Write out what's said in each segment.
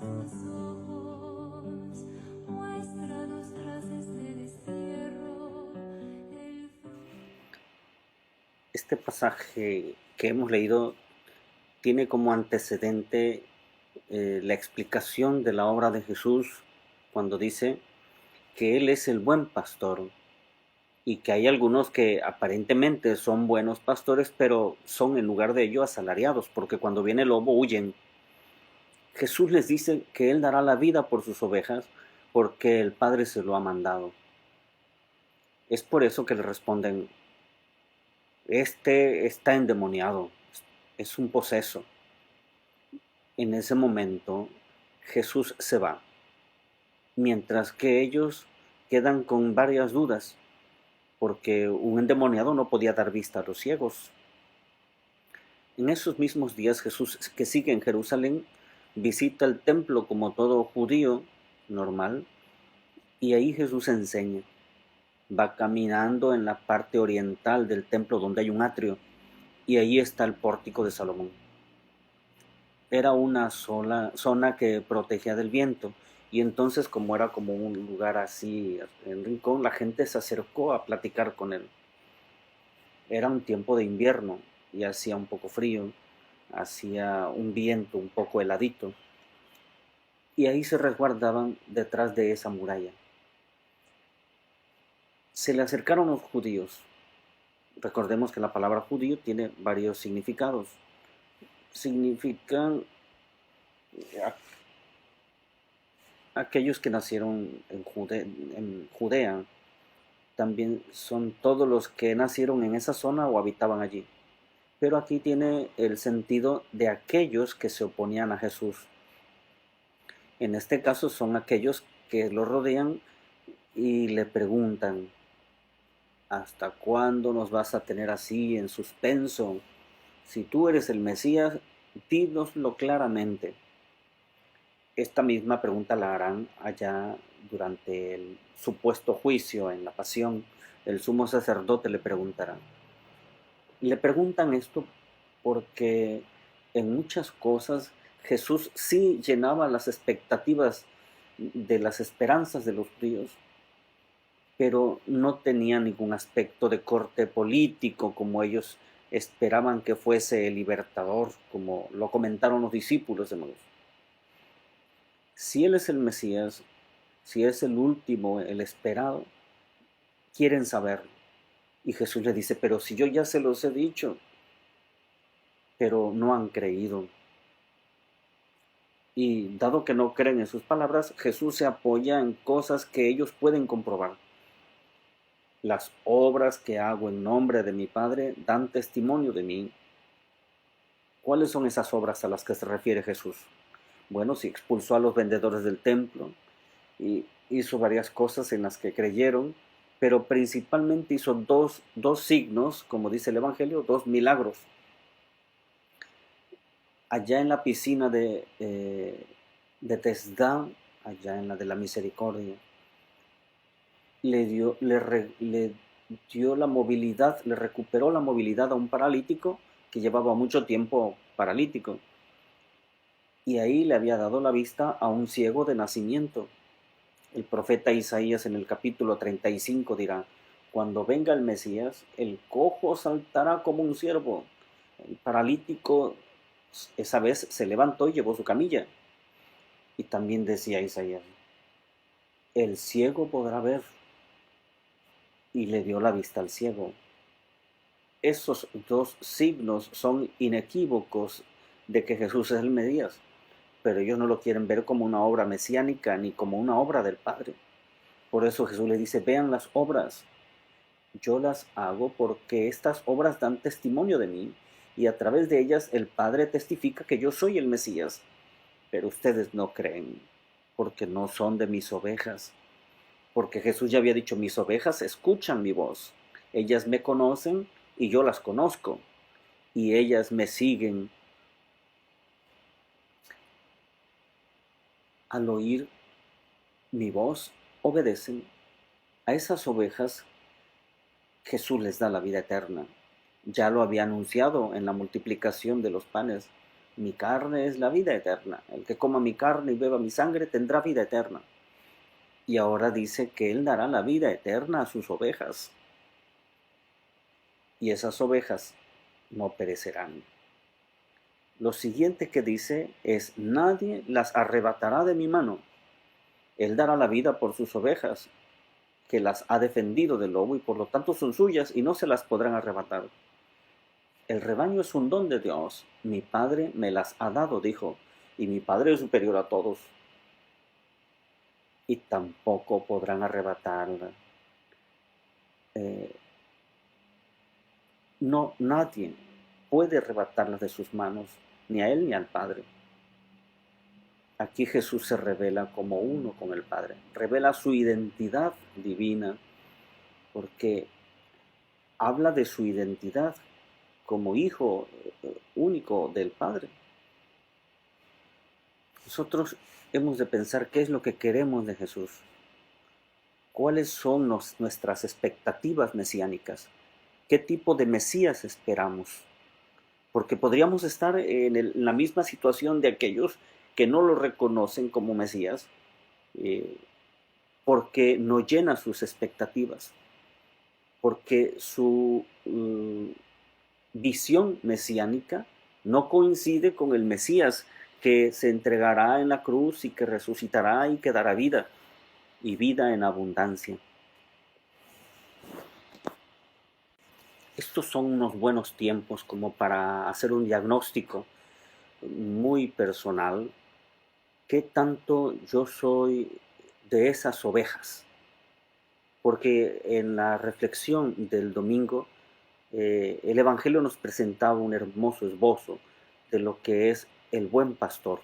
tus ojos, muéstranos tras este destierro el... Este pasaje que hemos leído tiene como antecedente la explicación de la obra de Jesús cuando dice que Él es el buen pastor y que hay algunos que aparentemente son buenos pastores, pero son en lugar de ello asalariados, porque cuando viene el lobo huyen. Jesús les dice que Él dará la vida por sus ovejas porque el Padre se lo ha mandado. Es por eso que le responden, este está endemoniado, es un poseso. En ese momento Jesús se va, mientras que ellos quedan con varias dudas, porque un endemoniado no podía dar vista a los ciegos. En esos mismos días Jesús, que sigue en Jerusalén, visita el templo como todo judío normal, y ahí Jesús enseña. Va caminando en la parte oriental del templo donde hay un atrio, y ahí está el pórtico de Salomón. Era una sola zona que protegía del viento, y entonces, como era como un lugar así en rincón, la gente se acercó a platicar con él. Era un tiempo de invierno y hacía un poco frío, hacía un viento un poco heladito, y ahí se resguardaban detrás de esa muralla. Se le acercaron los judíos. Recordemos que la palabra judío tiene varios significados. Significan aquellos que nacieron en Judea. También son todos los que nacieron en esa zona o habitaban allí. Pero aquí tiene el sentido de aquellos que se oponían a Jesús. En este caso son aquellos que lo rodean y le preguntan, ¿hasta cuándo nos vas a tener así en suspenso? Si tú eres el Mesías, dínoslo claramente. Esta misma pregunta la harán allá durante el supuesto juicio en la pasión. El sumo sacerdote le preguntará. Le preguntan esto porque en muchas cosas Jesús sí llenaba las expectativas de las esperanzas de los judíos, pero no tenía ningún aspecto de corte político como ellos esperaban que fuese el libertador, como lo comentaron los discípulos de Maús. Si Él es el Mesías, si es el último, el esperado, quieren saberlo. Y Jesús les dice, pero si yo ya se los he dicho, pero no han creído. Y dado que no creen en sus palabras, Jesús se apoya en cosas que ellos pueden comprobar. Las obras que hago en nombre de mi Padre dan testimonio de mí. ¿Cuáles son esas obras a las que se refiere Jesús? Bueno, si expulsó a los vendedores del templo y hizo varias cosas en las que creyeron, pero principalmente hizo dos signos, como dice el Evangelio, dos milagros. Allá en la piscina de Tesda, allá en la de la Misericordia, le dio la movilidad, le recuperó la movilidad a un paralítico que llevaba mucho tiempo paralítico. Y ahí le había dado la vista a un ciego de nacimiento. El profeta Isaías en el capítulo 35 dirá, cuando venga el Mesías, el cojo saltará como un ciervo. El paralítico esa vez se levantó y llevó su camilla. Y también decía Isaías, el ciego podrá ver, y le dio la vista al ciego. Esos dos signos son inequívocos de que Jesús es el Mesías, pero ellos no lo quieren ver como una obra mesiánica ni como una obra del Padre. Por eso Jesús le dice, vean las obras, yo las hago porque estas obras dan testimonio de mí y a través de ellas el Padre testifica que yo soy el Mesías, pero ustedes no creen porque no son de mis ovejas. Porque Jesús ya había dicho, mis ovejas escuchan mi voz, ellas me conocen y yo las conozco, y ellas me siguen. Al oír mi voz, obedecen. A esas ovejas Jesús les da la vida eterna. Ya lo había anunciado en la multiplicación de los panes. Mi carne es la vida eterna. El que coma mi carne y beba mi sangre tendrá vida eterna. Y ahora dice que Él dará la vida eterna a sus ovejas. Y esas ovejas no perecerán. Lo siguiente que dice es: nadie las arrebatará de mi mano. Él dará la vida por sus ovejas, que las ha defendido del lobo y por lo tanto son suyas y no se las podrán arrebatar. El rebaño es un don de Dios. Mi Padre me las ha dado, dijo, y mi Padre es superior a todos. Y tampoco podrán arrebatarla. No, nadie puede arrebatarlas de sus manos, ni a Él ni al Padre. Aquí Jesús se revela como uno con el Padre, revela su identidad divina, porque habla de su identidad como hijo único del Padre. Nosotros hemos de pensar qué es lo que queremos de Jesús, cuáles son nuestras expectativas mesiánicas, qué tipo de Mesías esperamos, porque podríamos estar en la misma situación de aquellos que no lo reconocen como Mesías, porque no llena sus expectativas, porque su visión mesiánica no coincide con el Mesías que se entregará en la cruz y que resucitará y que dará vida, y vida en abundancia. Estos son unos buenos tiempos como para hacer un diagnóstico muy personal. ¿Qué tanto yo soy de esas ovejas? Porque en la reflexión del domingo, el Evangelio nos presentaba un hermoso esbozo de lo que es el buen pastor.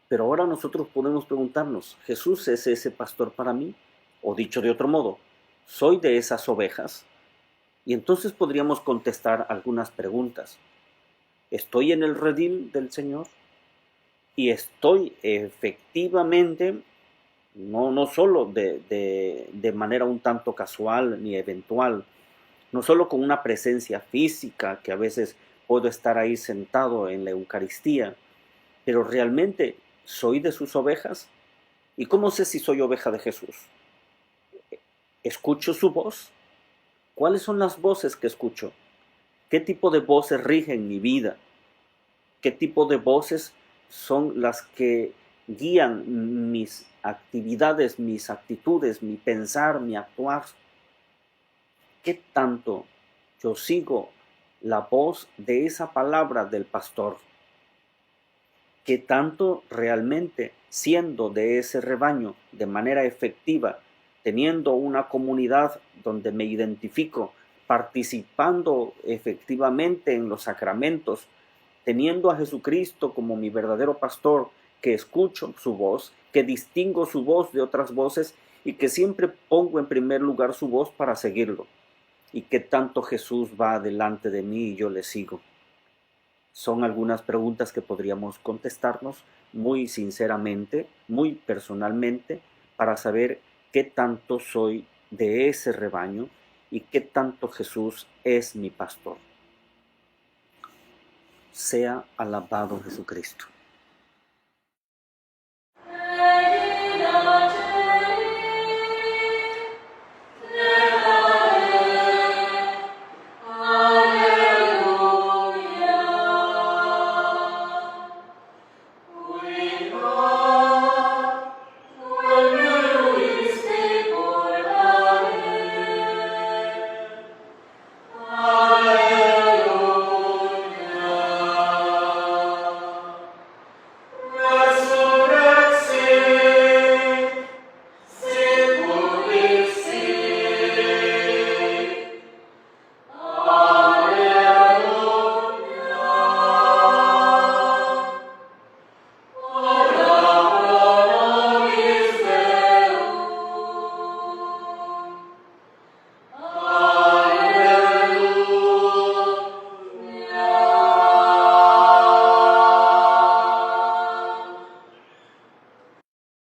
Pero ahora nosotros podemos preguntarnos, ¿Jesús es ese pastor para mí? O dicho de otro modo, ¿soy de esas ovejas? Y entonces podríamos contestar algunas preguntas. ¿Estoy en el redil del Señor? Y estoy efectivamente, no solo de manera un tanto casual ni eventual, no solo con una presencia física, que a veces puedo estar ahí sentado en la Eucaristía, pero realmente soy de sus ovejas. ¿Y cómo sé si soy oveja de Jesús? ¿Escucho su voz? ¿Cuáles son las voces que escucho? ¿Qué tipo de voces rigen mi vida? ¿Qué tipo de voces son las que guían mis actividades, mis actitudes, mi pensar, mi actuar? ¿Qué tanto yo sigo la voz de esa palabra del pastor? ¿Qué tanto realmente, siendo de ese rebaño de manera efectiva, teniendo una comunidad donde me identifico, participando efectivamente en los sacramentos, teniendo a Jesucristo como mi verdadero pastor, que escucho su voz, que distingo su voz de otras voces y que siempre pongo en primer lugar su voz para seguirlo? ¿Y qué tanto Jesús va delante de mí y yo le sigo? Son algunas preguntas que podríamos contestarnos muy sinceramente, muy personalmente, para saber qué tanto soy de ese rebaño y qué tanto Jesús es mi pastor. Sea alabado Jesucristo.